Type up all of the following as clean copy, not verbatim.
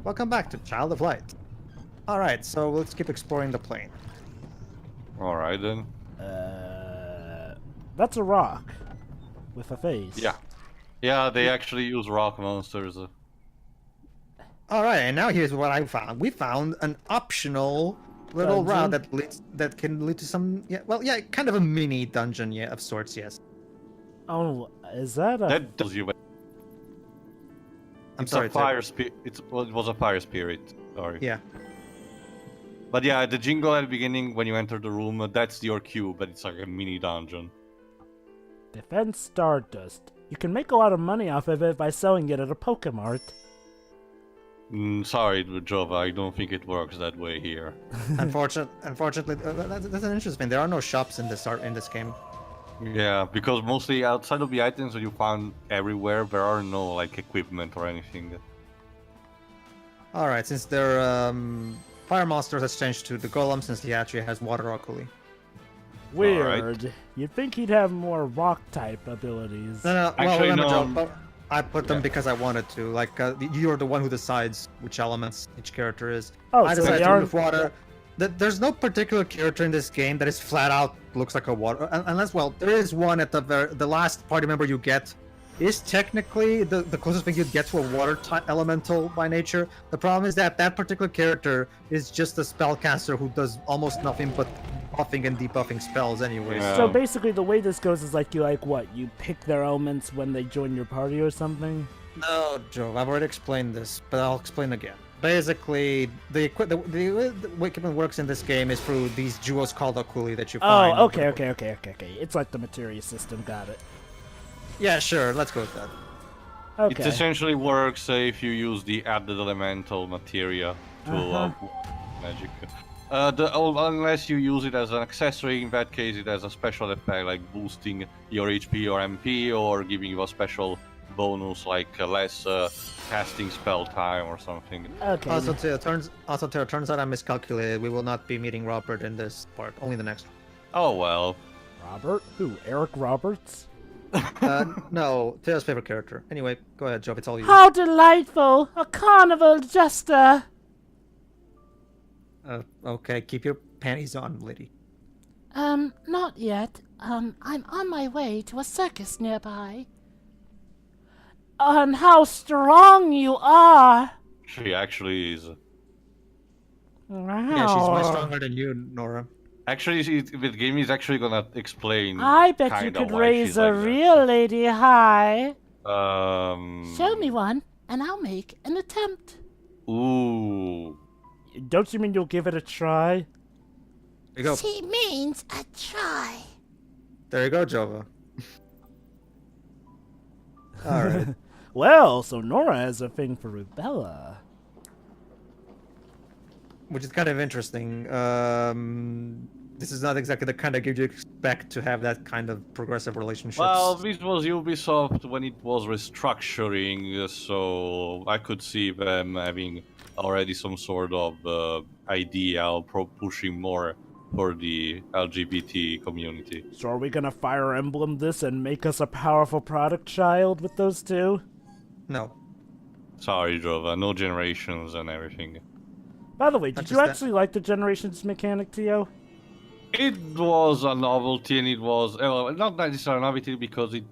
Welcome back to Child of Light. Alright, so let's keep exploring the plane. Alright then. That's a rock with a face. Yeah. Yeah, they actually use rock monsters. Alright, and now here's what I found. We found an optional little route that can lead to some, kind of a mini dungeon, of sorts, yes. Oh, is that a... That tells you. It's a fire spirit. It was a fire spirit. Sorry. Yeah. But yeah, the jingle at the beginning when you enter the room, that's your cue, but it's like a mini dungeon. Defense Stardust. You can make a lot of money off of it by selling it at a Pokemart. Sorry, Jova, I don't think it works that way here. Unfortunately, that's an interesting thing. There are no shops in this game. Yeah, because mostly outside of the items that you found everywhere, there are no like equipment or anything. Alright, since their fire monster has changed to the golem, since he actually has water oculi. Weird. Right. You'd think he'd have more rock type abilities. No, Actually, remember, no. Joe, I put them because I wanted to. Like, you're the one who decides which elements each character is. Oh, I so decided they to are... remove water. There's no particular character in this game that is flat out looks like a water. Unless, well, there is one at the last party member you get is technically the closest thing you'd get to a water elemental by nature. The problem is that that particular character is just a spellcaster who does almost nothing but buffing and debuffing spells anyway. Yeah. So basically the way this goes is like you pick their elements when they join your party or something? No, Joe, I've already explained this, but I'll explain again. Basically, the way equipment works in this game is through these jewels called oculi that you find. Oh, okay. It's like the materia system, got it. Yeah, sure, let's go with that. Okay. It essentially works if you use the added elemental materia to magic. Unless you use it as an accessory, in that case it has a special effect like boosting your HP or MP or giving you a special bonus like less casting spell time or something. Okay. Also, it turns out I miscalculated. We will not be meeting Robert in this part, only the next one. Oh well. Robert? Who? Eric Roberts? No, Taylor's favorite character. Anyway, go ahead, Joe, it's all you. How delightful! A carnival jester! Okay, keep your panties on, lady. Not yet. I'm on my way to a circus nearby. And how strong you are! She actually is. Wow. Yeah, she's much stronger than you, Nora. Actually, the game is actually gonna explain. I bet you could raise a real lady high. Show me one, and I'll make an attempt. Ooh. Don't you mean you'll give it a try? There you go. She means a try. There you go, Jova. Alright. Well, so Nora has a thing for rubella. Which is kind of interesting. This is not exactly the kind of game you expect to have that kind of progressive relationships. Well, this was Ubisoft when it was restructuring, so I could see them having already some sort of idea of pushing more for the LGBT community. So are we gonna Fire Emblem this and make us a powerful product child with those two? No. Sorry, Jova, no generations and everything. By the way, did you actually like the Generations mechanic, Tio? It was a novelty, and it was not necessarily a novelty because it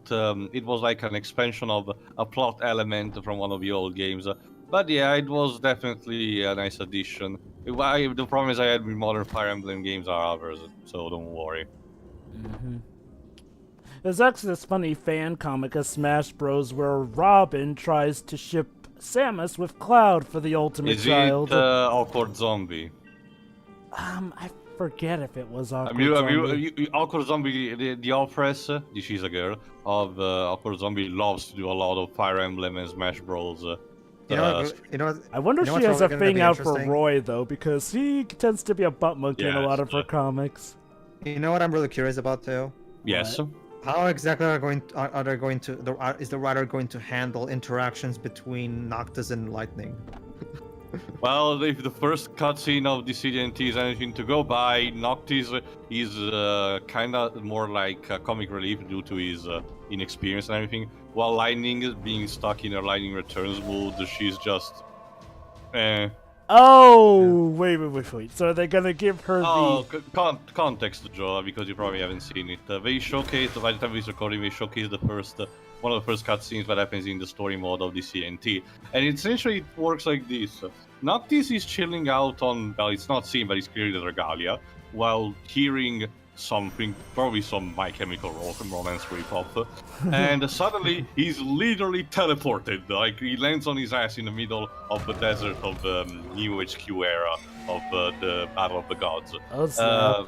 was like an expansion of a plot element from one of the old games. But yeah, it was definitely a nice addition. The problem is I had with modern Fire Emblem games are others, so don't worry. There's actually this funny fan comic of Smash Bros. Where Robin tries to ship Samus with Cloud for the ultimate child. Is it Awkward Zombie? I forget if it was Awkward Zombie. Awkward Zombie, the authoress, she's a girl, of Awkward Zombie loves to do a lot of Fire Emblem and Smash Bros. I wonder if she has a thing out for Roy, though, because he tends to be a butt monkey in a lot of her comics. You know what I'm really curious about, Theo? Yes. What? How exactly is the writer going to handle interactions between Noctis and Lightning? Well, if the first cutscene of the CDNT is anything to go by, Noctis is kind of more like a comic relief due to his inexperience and everything, while Lightning is being stuck in her Lightning Returns mood. She's just Oh, wait. So they're gonna give her Context, Joe, because you probably haven't seen it. They showcased, by the time we're recording, they showcased the first, one of the first cutscenes that happens in the story mode of the CNT. And essentially it works like this. Noctis is chilling out on, well, it's not seen, but it's clearly the regalia, while hearing something, probably some My Chemical Romance ripoff, and suddenly he's literally teleported. Like, he lands on his ass in the middle of the desert of the new HQ era of the Battle of the Gods. Oh, snap.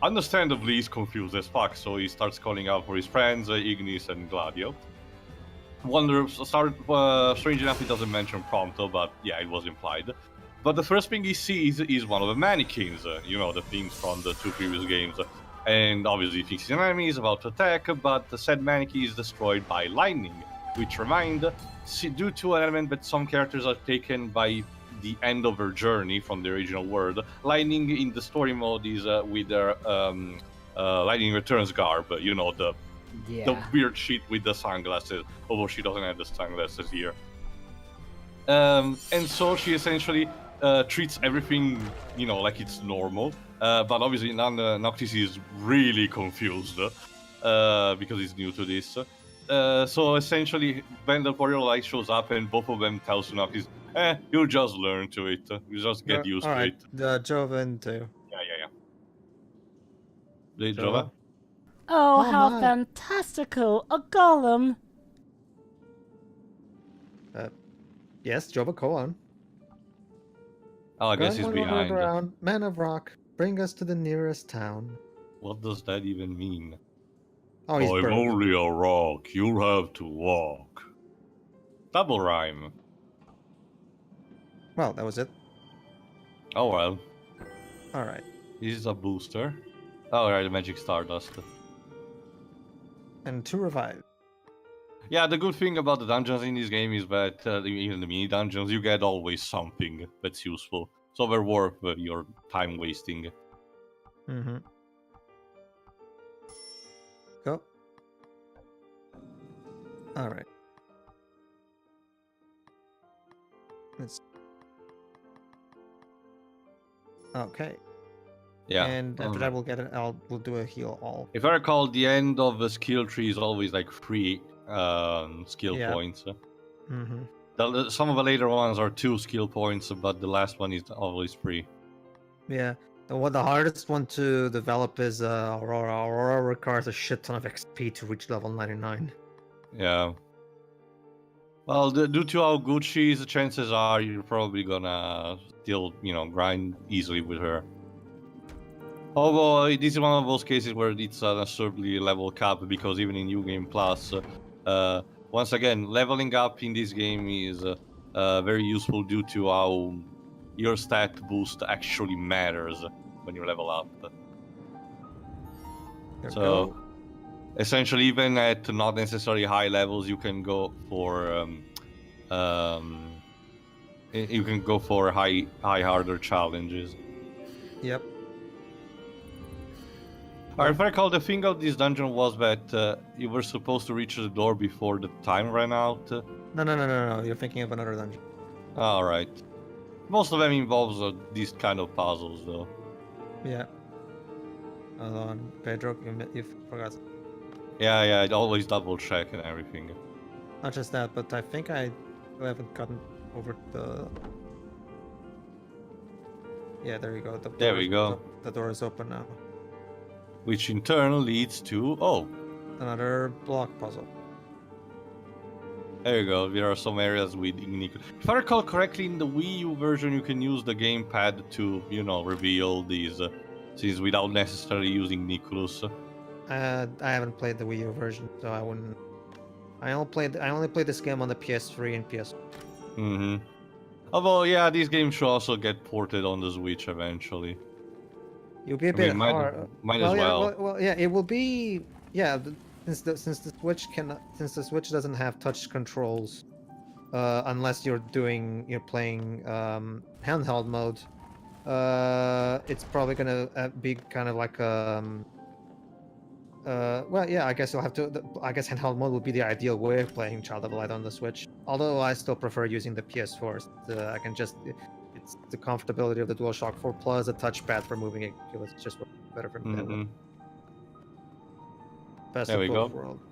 Understandably, he's confused as fuck, so he starts calling out for his friends, Ignis and Gladio. Strange enough, he doesn't mention Prompto, but yeah, it was implied. But the first thing he sees is one of the mannequins, you know, the things from the 2 previous games. And obviously he thinks an enemy is about to attack, but the said mannequin is destroyed by lightning, which due to an element that some characters are taken by the end of their journey from the original world, lightning in the story mode is with their lightning returns garb, you know, the weird shit with the sunglasses, although she doesn't have the sunglasses here. And so she essentially treats everything, you know, like it's normal. But obviously Noctis is really confused because he's new to this. So essentially, when the Warrior Light shows up and both of them tells Noctis, you'll just learn to it. You just get used to it. The Joven too. Yeah. Jova? Oh, Oh, how my. fantastical! A golem! Yes, Jova, go on. Oh, I guess he's behind. Around, Man of Rock, bring us to the nearest town. What does that even mean? Oh, he's I'm burned. only a rock. You'll have to walk. Double rhyme. Well, that was it. Oh well. Alright. This is a booster. Oh right, the Magic Stardust. And 2 revive. Yeah, the good thing about the dungeons in this game is that even the mini dungeons, you get always something that's useful. So they're worth your time wasting. Mm-hmm. Go. Alright. Let's... Okay. Yeah. And after that, we'll do a heal all. If I recall, the end of the skill tree is always like 3 skill points. Mm-hmm. Some of the later ones are 2 skill points, but the last one is always 3. Yeah. The hardest one to develop is Aurora. Aurora requires a shit ton of XP to reach level 99. Yeah. Well, due to how good she is, the chances are you're probably gonna still, you know, grind easily with her. Although this is one of those cases where it's an absurdly level cap, because even in New Game Plus, once again, leveling up in this game is very useful due to how your stat boost actually matters when you level up. So, essentially, even at not necessarily high levels, you can go for high harder challenges. Yep. If I recall, the thing of this dungeon was that you were supposed to reach the door before the time ran out. No. You're thinking of another dungeon. Alright. Most of them involves these kind of puzzles, though. Yeah. Hold on, Pedro, you forgot. Yeah, I'd always double check and everything. Not just that, but I think I haven't gotten over the... Yeah, there you go. There we go. The door is open now. Which in turn leads to... Oh! Another block puzzle. There you go. There are some areas with Ignico. If I recall correctly, in the Wii U version, you can use the gamepad to, you know, reveal these things without necessarily using Nicholas. I haven't played the Wii U version, so I wouldn't... I only played this game on the PS3 and PS. Mm-hmm. Although, yeah, these games should also get ported on the Switch eventually. You'll be a bit hard. Might as yeah, well. Well, yeah, it will be. Yeah, since the Switch doesn't have touch controls, unless you're playing handheld mode. It's probably gonna be kind of like Well, yeah, I guess you'll have to. I guess handheld mode would be the ideal way of playing Child of Light on the Switch. Although I still prefer using the PS4. I can just. It's the comfortability of the DualShock 4 Plus, a touchpad for moving it. It's just better for me. That way. Best There of we both go. worlds.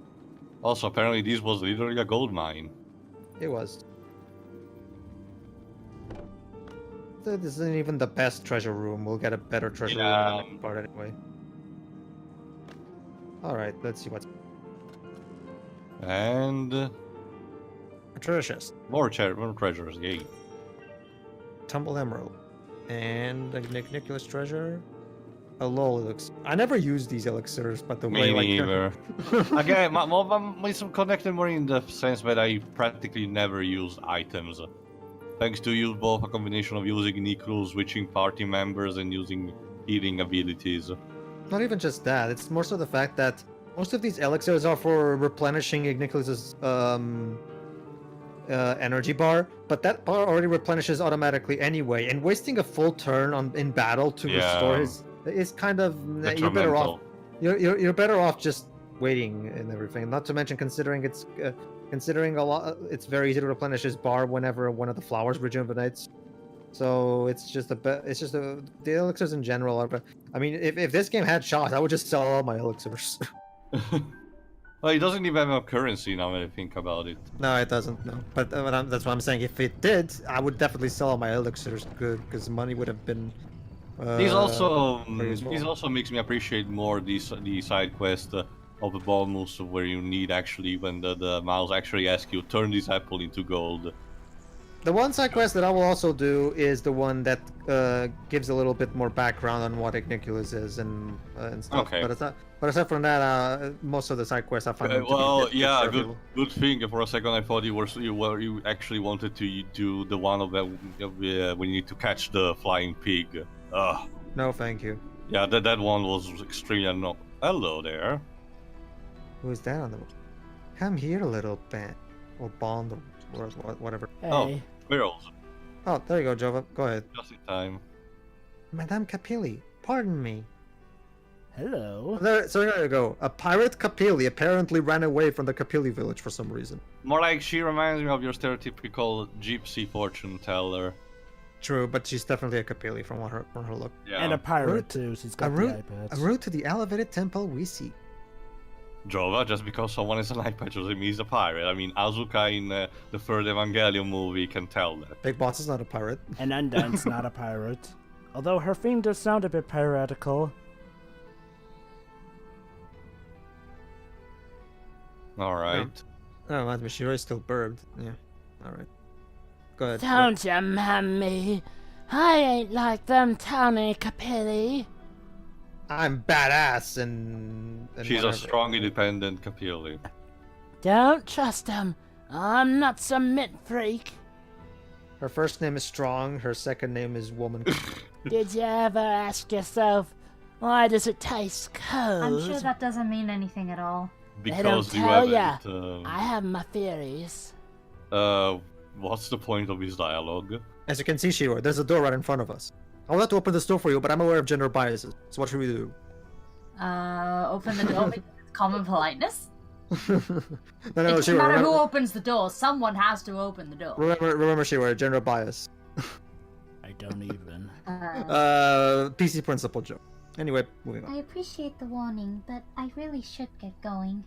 Also, apparently, this was literally a gold mine. It was. This isn't even the best treasure room. We'll get a better treasure room in the next part anyway. Alright, let's see what's... And A treasure chest. more treasures, yay. Tumbled emerald. And a Nicholas treasure. A lol elixir. I never use these elixirs, but the way Me like... neither. Again, it's connected more in the sense that I practically never use items. Thanks to use both a combination of using Niklu, switching party members, and using healing abilities. Not even just that. It's more so the fact that most of these elixirs are for replenishing Nicholas's energy bar, but that bar already replenishes automatically anyway, and wasting a full turn in battle to restore his is kind of you're better off. You're better off just waiting and everything. Not to mention considering it's it's very easy to replenish his bar whenever one of the flowers rejuvenates. So it's just the elixirs in general are. I mean, if this game had shots, I would just sell all my elixirs. Well, it doesn't even have a currency now that I think about it. No, it doesn't. No, but that's what I'm saying. If it did, I would definitely sell all my elixirs. Good, because money would have been. This also makes me appreciate more the side quest of the bonus where you need actually when the mouse actually asks you turn this apple into gold. The one side quest that I will also do is the one that gives a little bit more background on what Igniculus is and stuff. Okay. But aside from that, most of the side quests I find. Them Well, to be yeah, serviceable. good thing. For a second, I thought you actually wanted to do the one of the when you need to catch the flying pig. No, thank you. Yeah, that one was extremely annoying. Hello there. Who is that on the? Come here, little bat or bond or whatever. Hey. Oh, squirrels. Oh, there you go, Jova. Go ahead. Just in time. Madame Capilli, pardon me. Hello. So there you go. A pirate Capilli apparently ran away from the Capilli village for some reason. More like she reminds me of your stereotypical gypsy fortune teller. True, but she's definitely a Capilli from her look. Yeah. And a pirate Route- too. She's A got the route, eyepatch. a route to the elevated temple we see. Jova, just because someone is an eyepatch doesn't mean he's a pirate. I mean, Azuka in the third Evangelion movie can tell that. Big Boss is not a pirate. And Undine's not a pirate. Although her theme does sound a bit piratical. Alright. Oh, reminds me, Shiro's still burbed. Yeah. Alright. Go ahead. Don't you mind me? I ain't like them towny Capilli. I'm badass and She's whatever. a strong, independent Capilli. Don't trust 'em. I'm not some mint freak. Her first name is Strong, her second name is Woman. Did you ever ask yourself, why does it taste cold? I'm sure that doesn't mean anything at all. Because you tell haven't. I have my theories. What's the point of this dialogue? As you can see, Shiro, there's a door right in front of us. I would like to open this door for you, but I'm aware of gender biases. So what should we do? Open the door because it's common politeness. No, It doesn't Shiro, matter who remember, opens the door, someone has to open the door. remember, Shiro, gender bias. I don't even. PC principle joke. Anyway, moving on. I appreciate the warning, but I really should get going.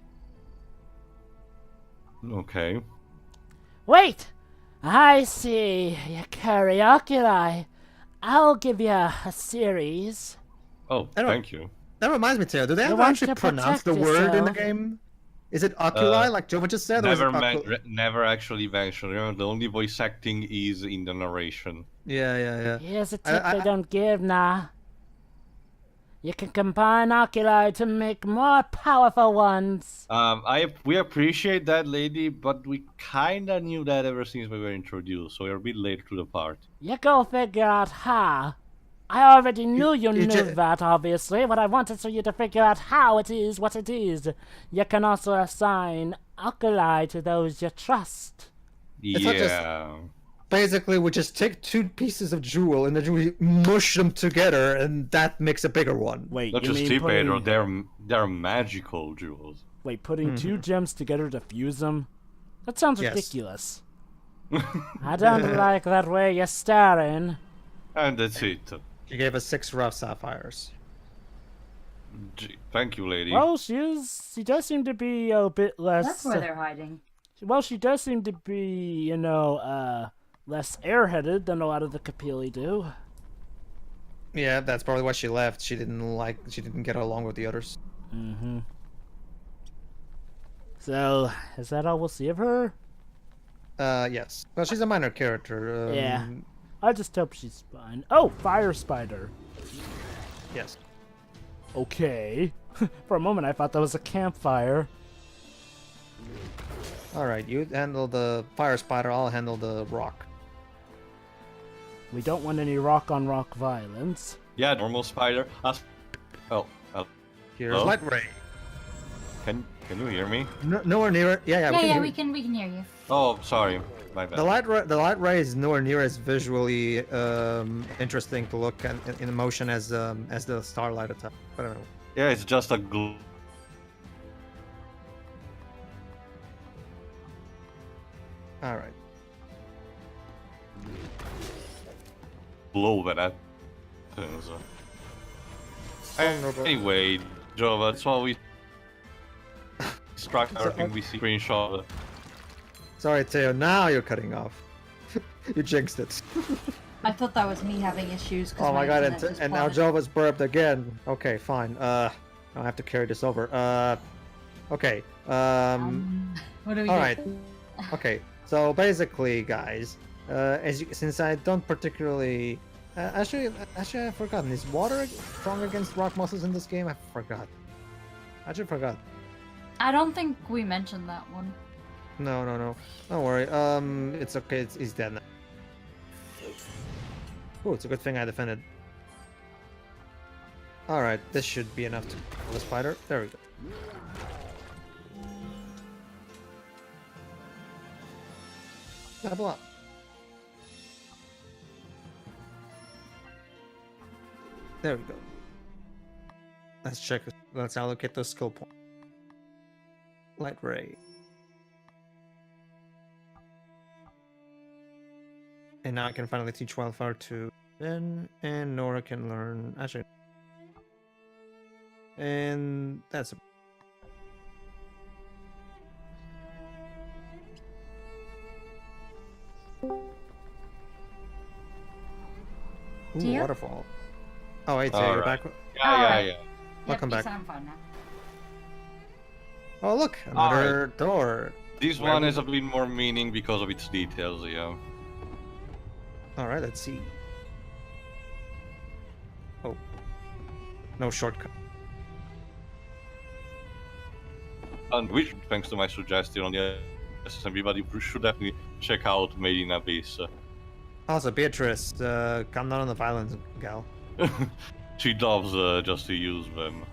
Okay. Wait! I see. You carry oculi. I'll give you a series. Oh, I don't- thank you. That reminds me, Taylor. Do they You ever want actually to pronounce the protect word in the yourself. game? Is it oculi, like Jova just said? Or is it Never actually mentioned. Remember, the only voice acting is in the narration. Yeah. Here's a tip I- they don't give now. You can combine oculi to make more powerful ones. We appreciate that, lady, but we kinda knew that ever since we were introduced, so we're a bit late to the part. You go figure out how. I already knew you you knew that, obviously. What I wanted for you to figure out how it is what it is. You can also assign oculi to those you trust. It's not just- Yeah. basically we just take 2 pieces of jewel and then we mush them together, and that makes a bigger one. Wait, Not you just mean cheap, Pedro. putting... They're magical jewels. Wait, putting 2 gems together to fuse them? That sounds Yes. ridiculous. I don't like that way you're staring. And that's it. She gave us 6 rough sapphires. Gee, thank you, lady. Well, she does seem to be a bit less... That's where they're hiding. Well, she does seem to be, less airheaded than a lot of the Capilli do. Yeah, that's probably why she left. She didn't get along with the others. Mm-hmm. So, is that all we'll see of her? Yes. Well, she's a minor character. Yeah. I just hope she's fine. Oh, fire spider. Yes. Okay. For a moment I thought that was a campfire. Alright, you handle the fire spider, I'll handle the rock. We don't want any rock-on-rock violence. Yeah, normal spider. Here's Hello? light ray. Can you hear me? Nowhere near it. Yeah, we can hear we you. can hear you. Oh, sorry. My bad. The light ray is nowhere near as visually interesting to look at in motion as the starlight attack. But anyway. Yeah, it's just a All right. blow that happens. Anyway, Jova, that's why we struck everything we see screenshot. Sorry, Teo. Now you're cutting off. You jinxed it. I thought that was me having issues. 'Cause Oh my god! internet just And now plummeted. Jova's burped again. Okay, fine. I have to carry this over. Okay. What do we All do? right. Okay. So basically, guys, since I don't particularly, actually I've forgotten. Is water strong against rock muscles in this game? I forgot. I actually forgot. I don't think we mentioned that one. No. Don't worry. It's okay. He's dead now. Oh, it's a good thing I defended. All right, this should be enough to kill the spider. There we go. Level up. There we go. Let's check. Let's allocate those skill points. Light ray. And now I can finally teach Wildfire to Ben, and Nora can learn. Actually. And that's a. Ooh, Tia? waterfall. Oh, hey, Tia, you're Alright. back. Yeah. Welcome yes, back. I'm fine now. Oh, look, another door. This one has a bit more meaning because of its details, yeah. All right, let's see. Oh, no shortcut. And which, thanks to my suggestion on the SSMB, but you should definitely check out Made in Abyss. Also, Beatrice, calm down on the violence, gal. She loves just to use them.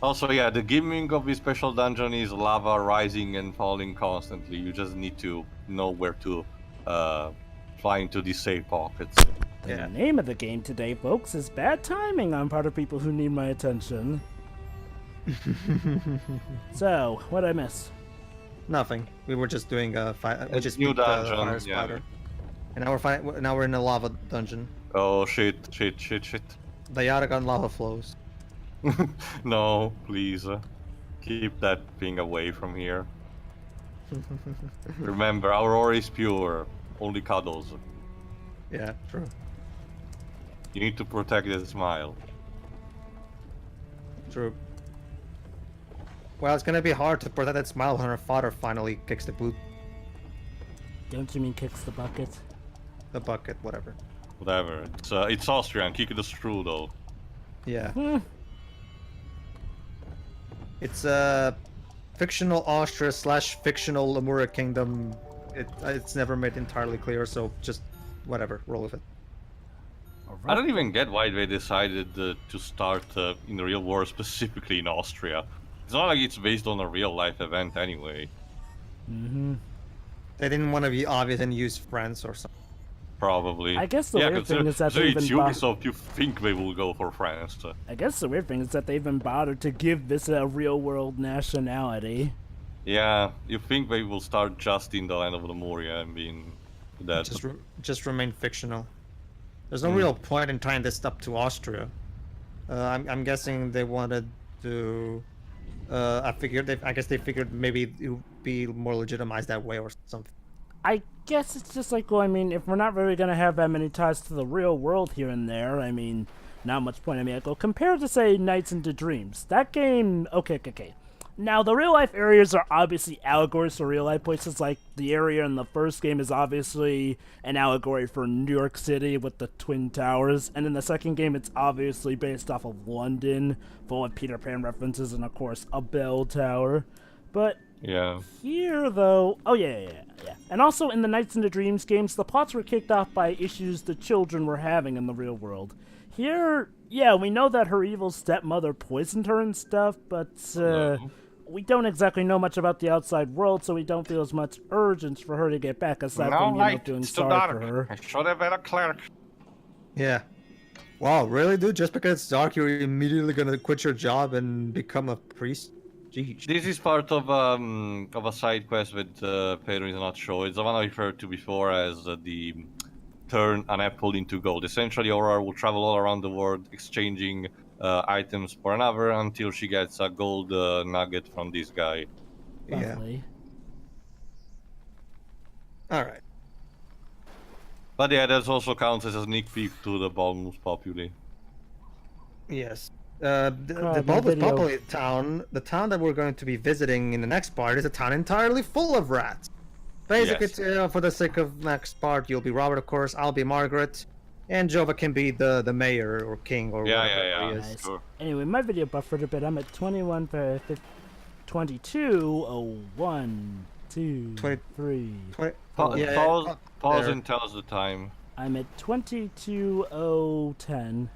Also, yeah, the gimmick of this special dungeon is lava rising and falling constantly. You just need to know where to fly into these safe pockets. Yeah. The name of the game today, folks, is Bad Timing on part of people who need my attention. So, what'd I miss? Nothing. We were just doing a fight. We A just new beat the dungeon, fire yeah. spider. And now we're fighting. Now we're in a lava dungeon. Oh shit. The Yaragon lava flows. No, please. Keep that thing away from here. Remember, our ore is pure. Only cuddles. Yeah, true. You need to protect that smile. True. Well, it's gonna be hard to protect that smile when her father finally kicks the boot, Don't you mean kicks the bucket? the bucket, whatever. Whatever. It's Austrian. Kick the strudel. Yeah. It's fictional Austria / fictional Lemura Kingdom. It's never made entirely clear, so just whatever, roll with it. I don't even get why they decided to start in the real war specifically in Austria. It's not like it's based on a real life event anyway. Mm-hmm. They didn't want to be obvious and use friends or something. Probably. I guess the yeah, weird thing is that they it's even Ubisoft, you think they will go for France. I guess the weird thing is that they even bothered to give this a real-world nationality. Yeah, you think they will start just in the land of Lemuria and being that. Just remain fictional. There's no real point in tying this up to Austria. I'm guessing they wanted to. I guess they figured maybe it would be more legitimized that way or something. I guess it's just like, well, I mean, if we're not really going to have that many ties to the real world here and there, I mean, not much point. I mean, I go, compared to, say, Nights into Dreams. That game, okay. Now, the real-life areas are obviously allegories for real-life places, like the area in the first game is obviously an allegory for New York City with the Twin Towers, and in the second game, it's obviously based off of London, full of Peter Pan references, and, of course, a bell tower. But Yeah. here, though... Oh, yeah. And also, in the Nights into Dreams games, the plots were kicked off by issues the children were having in the real world. Here, yeah, we know that her evil stepmother poisoned her and stuff, but, we don't exactly know much about the outside world, so we don't feel as much urgency for her to get back, aside from, feeling sorry for her. I should have been a cleric. Yeah. Wow, really, dude? Just because it's dark, you're immediately gonna quit your job and become a priest? Jeez. This is part of a side quest with Pedro is not sure. It's the one I referred to before as the turn an apple into gold. Essentially, Aurora will travel all around the world exchanging items for another until she gets a gold nugget from this guy. Lovely. All right. But yeah, that also counts as a sneak peek to the Balmus Populi. Yes. The Balbus video. Populi town, the town that we're going to be visiting in the next part, is a town entirely full of rats. Basically, Yes. for the sake of next part, you'll be Robert, of course. I'll be Margaret, and Jova can be the mayor or king or whatever he is. Nice. Sure. Anyway, my video buffered a bit. I'm at 22, oh, 1, 2, 20 3. Pause there. and tell us the time. I'm at 22:10.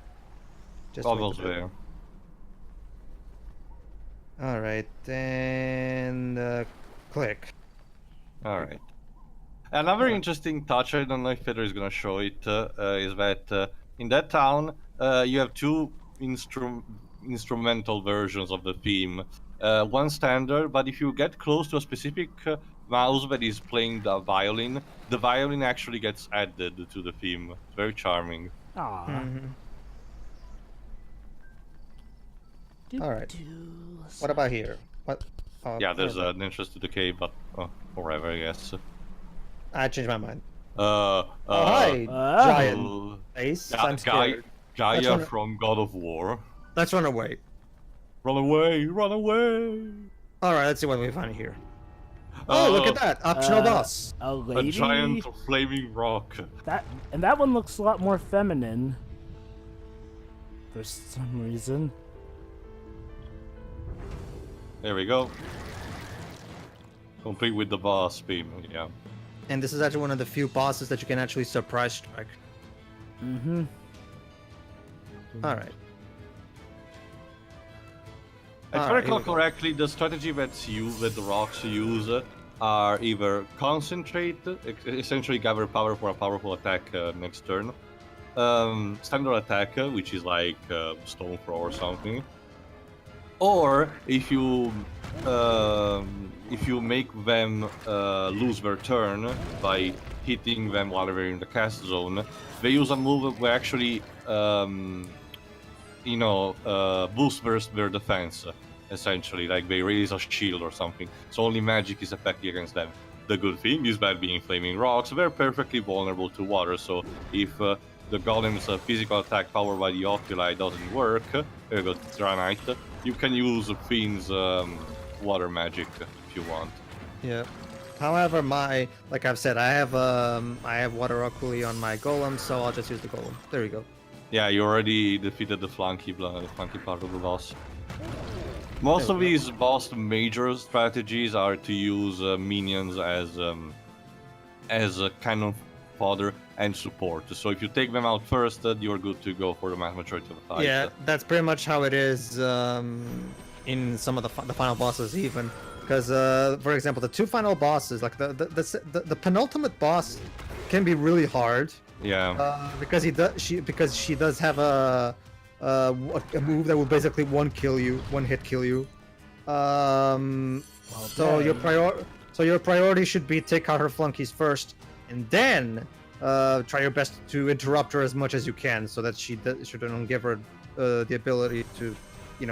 Just Almost wait a bit. there. All right, and click. All right. Another interesting touch, I don't know if Pedro is going to show it, is that in that town you have two instrumental versions of the theme. One standard, but if you get close to a specific mouse that is playing the violin actually gets added to the theme. It's very charming. Aww. Mm-hmm. All right. What about here? What? Oh, Yeah, there's an entrance to the cave, but forever, I guess. I changed my mind. Uh, Hi, giant uh, face. Ga- I'm scared. Gaia Let's run- from God of War. Let's run away. Run away, run away! All right, let's see what we find here. Oh, look at that! Optional boss. A A lady? giant flaming rock. That one looks a lot more feminine. For some reason. There we go. Complete with the boss beam, yeah. And this is actually one of the few bosses that you can actually surprise strike. Mm-hmm. All right. If I Alright, recall here we go. correctly, the strategy that the rocks use are either concentrate, essentially gather power for a powerful attack next turn, standard attack, which is like stone throw or something, or if you make them lose their turn by hitting them while they're in the cast zone, they use a move where actually boost their defense, essentially, like they raise a shield or something, so only magic is effective against them. The good thing is that being flaming rocks, they're perfectly vulnerable to water, so if the golem's physical attack powered by the oculi doesn't work, there you go, granite, you can use Fiend's water magic if you want. Yeah. However, like I've said, I have water oculi on my golem, so I'll just use the golem. There you go. Yeah, you already defeated the flunky part of the boss. Most of these boss major strategies are to use minions as cannon fodder and support. So if you take them out first, you're good to go for the majority of the fight. Yeah, that's pretty much how it is in some of the final bosses even. Because, for example, the 2 final bosses, like the penultimate boss, can be really hard. Yeah. Because she does have a move that will basically one hit kill you. So your priority should be take out her flunkies first, and then try your best to interrupt her as much as you can, so that she don't give her the ability to,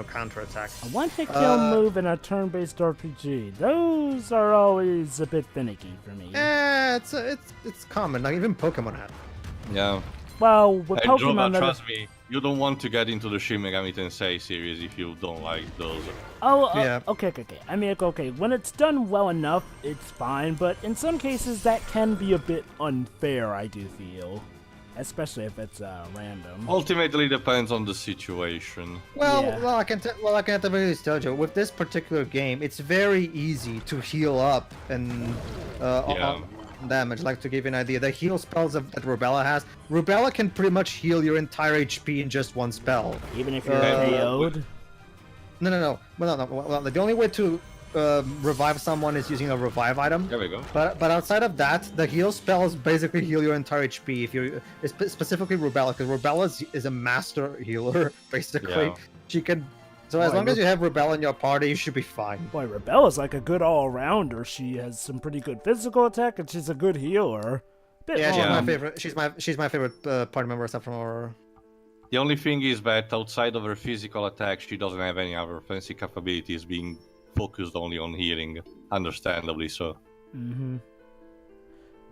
counterattack. A one-hit kill move in a turn-based RPG. Those are always a bit finicky for me. It's common. Like, even Pokemon have. Yeah. Well, with And Pokemon, Jova, trust me, you don't want to get into the Shin Megami Tensei series if you don't like those. yeah. Okay. I mean, okay, when it's done well enough, it's fine, but in some cases that can be a bit unfair, I do feel. Especially if it's random. Ultimately depends on the situation. Well, I can at the very least tell you, with this particular game, it's very easy to heal up and on damage. Like, to give you an idea, the heal spells that Rubella has, Rubella can pretty much heal your entire HP in just one spell. Even if you're KO'd? No. Well, the only way to revive someone is using a revive item. There we go. But outside of that, the heal spells basically heal your entire HP. If you're specifically Rubella, because Rubella is a master healer, basically. Yeah. She can. So as long as you have Rubella in your party, you should be fine. Boy, Rubella's like a good all-rounder. She has some pretty good physical attack, and she's a good healer. She's my favorite. She's my favorite party member except from Aurora. The only thing is that outside of her physical attack, she doesn't have any other fancy capabilities, being focused only on healing, understandably so. Mm-hmm.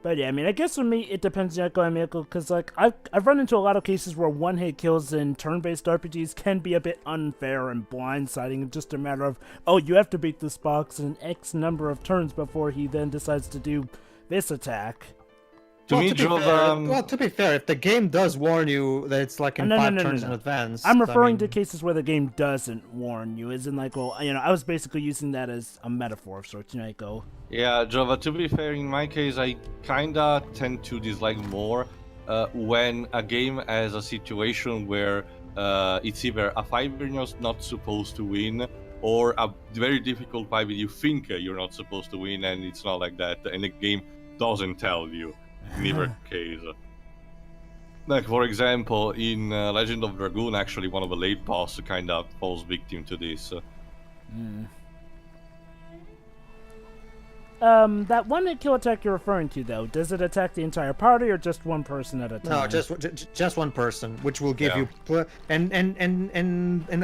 But yeah, I mean, I guess for me, it depends on because like I've run into a lot of cases where one-hit kills in turn-based RPGs can be a bit unfair and blindsiding. Just a matter of, oh, you have to beat this box in X number of turns before he then decides to do this attack. To be fair, if the game does warn you that it's like in 5 turns in advance, I'm referring to cases where the game doesn't warn you, as in like, well, I was basically using that as a metaphor of sorts, Yeah, Jova, to be fair, in my case, I kinda tend to dislike more when a game has a situation where it's either a fight you're not supposed to win, or a very difficult fight that you think you're not supposed to win, and it's not like that, and the game doesn't tell you. In either case. Like, for example, in Legend of Dragoon, actually, one of the late boss kind of falls victim to this. That one-hit kill attack you're referring to, though, does it attack the entire party or just one person at a time? No, just one person, which will give you... And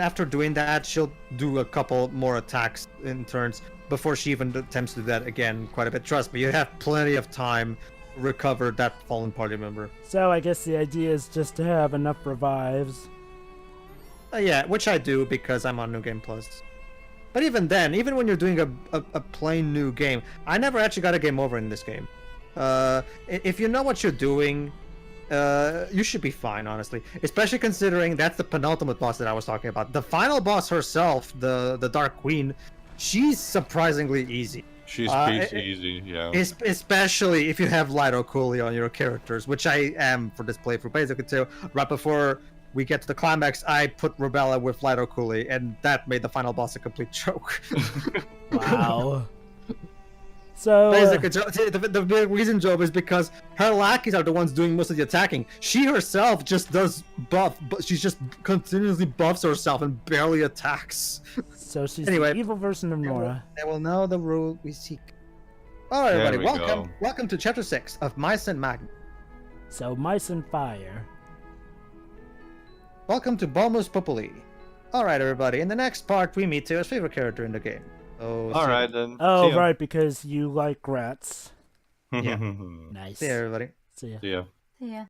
after doing that, she'll do a couple more attacks in turns before she even attempts to do that again quite a bit. Trust me, you have plenty of time to recover that fallen party member. So I guess the idea is just to have enough revives. Yeah, which I do because I'm on New Game Plus. But even then, even when you're doing a plain new game, I never actually got a game over in this game. If you know what you're doing, you should be fine, honestly. Especially considering that's the penultimate boss that I was talking about. The final boss herself, the Dark Queen, she's surprisingly easy. She's pretty easy, yeah. Especially if you have Lido Cooley on your characters, which I am for this playthrough. Basically, too, right before we get to the climax, I put Rubella with Lido Cooley, and that made the final boss a complete joke. Wow. So basically, the big reason, Job, is because her lackeys are the ones doing most of the attacking. She herself just does buff, but she just continuously buffs herself and barely attacks. So she's anyway, the evil version of Nora. They will know the rule we seek. All right, everybody, welcome to Chapter 6 of Mice and Magma. So Mice and Fire. Welcome to Balmus Populi. Alright, everybody, in the next part we meet Teo's favorite character in the game. Alright then. Oh, right, because you like rats. Yeah. Nice. See ya, everybody. See ya. See ya. Yeah.